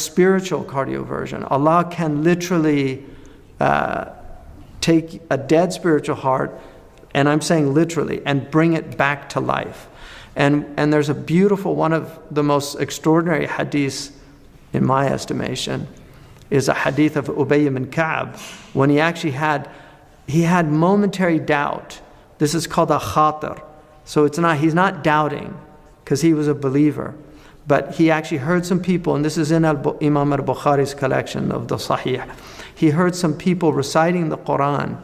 spiritual cardioversion. Allah can literally take a dead spiritual heart, and I'm saying literally, and bring it back to life. And there's a beautiful, one of the most extraordinary hadiths, in my estimation, is a hadith of Ubay ibn Ka'b, when he actually had momentary doubt. This is called a khatir. So he's not doubting, because he was a believer. But he actually heard some people, and this is in Imam al-Bukhari's collection of the Sahih. He heard some people reciting the Quran,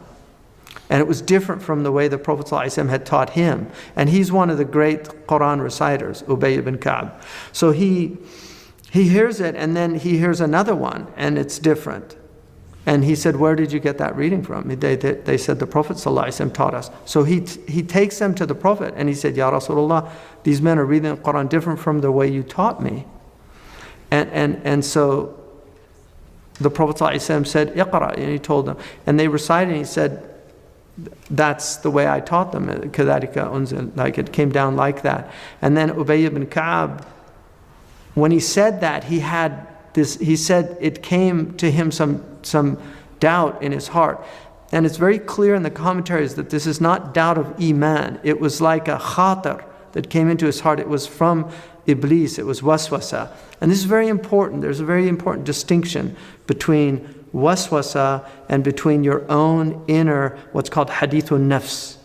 and it was different from the way the Prophet ﷺ had taught him. And he's one of the great Quran reciters, Ubay ibn Ka'b. So he hears it, and then he hears another one, and it's different. And he said, where did you get that reading from? They said, the Prophet ﷺ taught us. So he takes them to the Prophet, and he said, Ya Rasulullah, these men are reading the Quran different from the way you taught me. And so the Prophet ﷺ said, Iqra, and he told them. And they recited, and he said, that's the way I taught them. Like it came down like that. And then Ubay ibn Ka'b, when he said that, he said it came to him some doubt in his heart. And it's very clear in the commentaries that this is not doubt of Iman. It was like a khatir that came into his heart. It was from Iblis. It was waswasa. And this is very important. There's a very important distinction between waswasa and between your own inner, what's called hadithun nafs.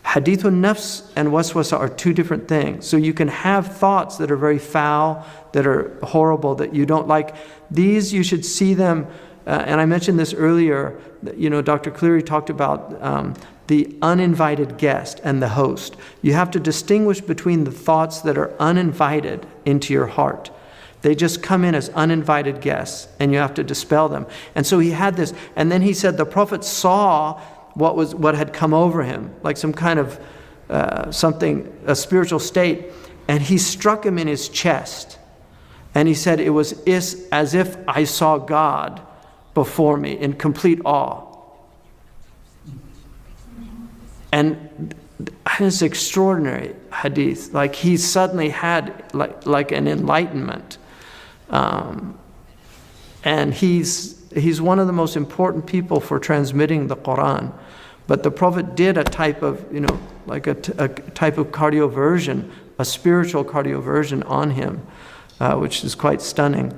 Hadithun nafs and waswasa are two different things. So you can have thoughts that are very foul, that are horrible, that you don't like. These, you should see them, and I mentioned this earlier, Dr. Cleary talked about the uninvited guest and the host. You have to distinguish between the thoughts that are uninvited into your heart. They just come in as uninvited guests, and you have to dispel them. And so he had this, and then he said the Prophet saw what had come over him, like some kind of a spiritual state, and he struck him in his chest. And he said, it was as if I saw God before me in complete awe. And it's extraordinary hadith. Like he suddenly had like an enlightenment. And he's one of the most important people for transmitting the Quran. But the Prophet did a type of, like a type of cardioversion, a spiritual cardioversion on him, which is quite stunning.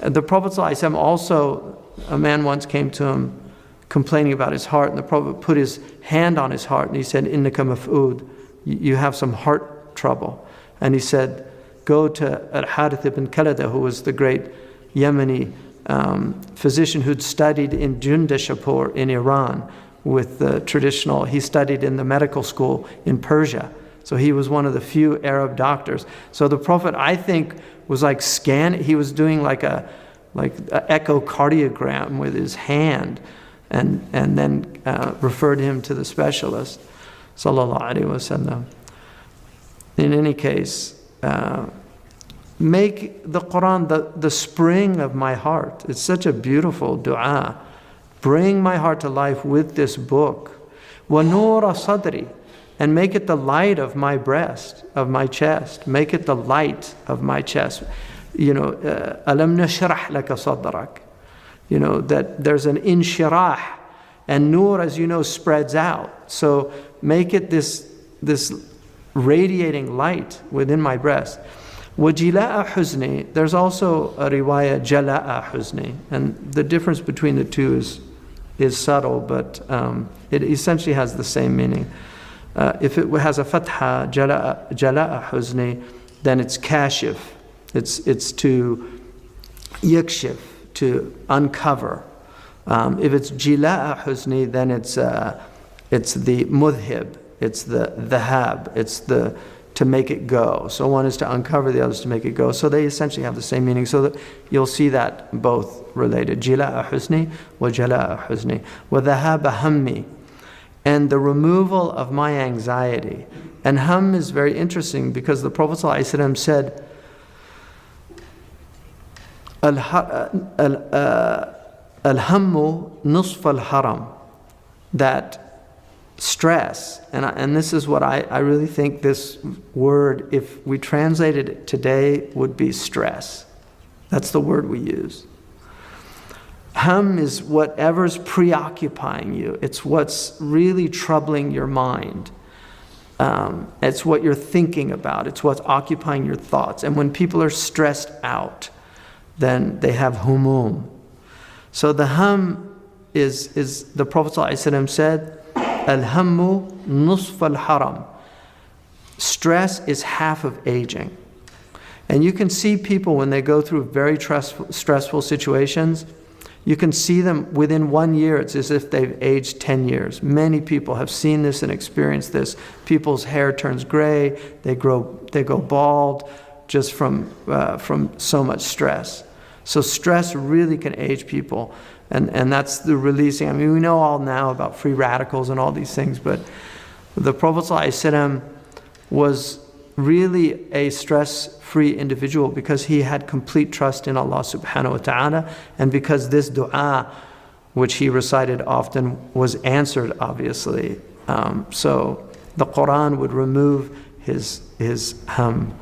The Prophet ﷺ also, a man once came to him complaining about his heart, and the Prophet put his hand on his heart, and he said, Innaka maf'ud, you have some heart trouble. And he said, go to Al-Harith ibn Kalada, who was the great Yemeni physician who'd studied in Jundashapur in Iran with the traditional, he studied in the medical school in Persia. So he was one of the few Arab doctors. So the Prophet, I think, was like he was doing like a echocardiogram with his hand, and then referred him to the specialist, sallallahu alaihi wasallam. In any case, make the Quran the spring of my heart. It's such a beautiful dua. Bring my heart to life with this book. Wa nura sadri, and make it the light of my breast, of my chest. Make it the light of my chest. Alam nashrah laka sadrak. That there's an inshirah, and nur, as you know, spreads out. So make it this radiating light within my breast. وَجِلَاءَ حُزْنِي, there's also a riwayah, جَلَاءَ حُزْنِي, and the difference between the two is subtle, but it essentially has the same meaning. If it has a fatha, جَلَاءَ حُزْنِي, then it's kashif. It's to yakshif, to uncover. If it's jila'a huzni, then it's the mudhib, it's the dhahab, it's the to make it go. So one is to uncover, the other is to make it go. So they essentially have the same meaning. So that you'll see that both related. Jila'a huzni wa jala'a huzni wa dhahaba hammi, and the removal of my anxiety. And hum is very interesting because the Prophet ﷺ said, Al-hammu nusf al-haram, that stress, and this is what I really think this word, if we translated it today, would be stress. That's the word we use. Hum is whatever's preoccupying you. It's what's really troubling your mind. It's what you're thinking about. It's what's occupying your thoughts. And when people are stressed out, then they have humum. So the hum is the Prophet ﷺ said, Al-hammu nusf al-haram. Stress is half of aging. And you can see people when they go through very stressful situations, you can see them within 1 year, it's as if they've aged 10 years. Many people have seen this and experienced this. People's hair turns gray, they go bald just from so much stress. So stress really can age people. And that's the releasing. I mean, we know all now about free radicals and all these things, but the Prophet ﷺ was really a stress-free individual because he had complete trust in Allah subhanahu wa ta'ala, and because this dua, which he recited often, was answered, obviously. So the Quran would remove his hum.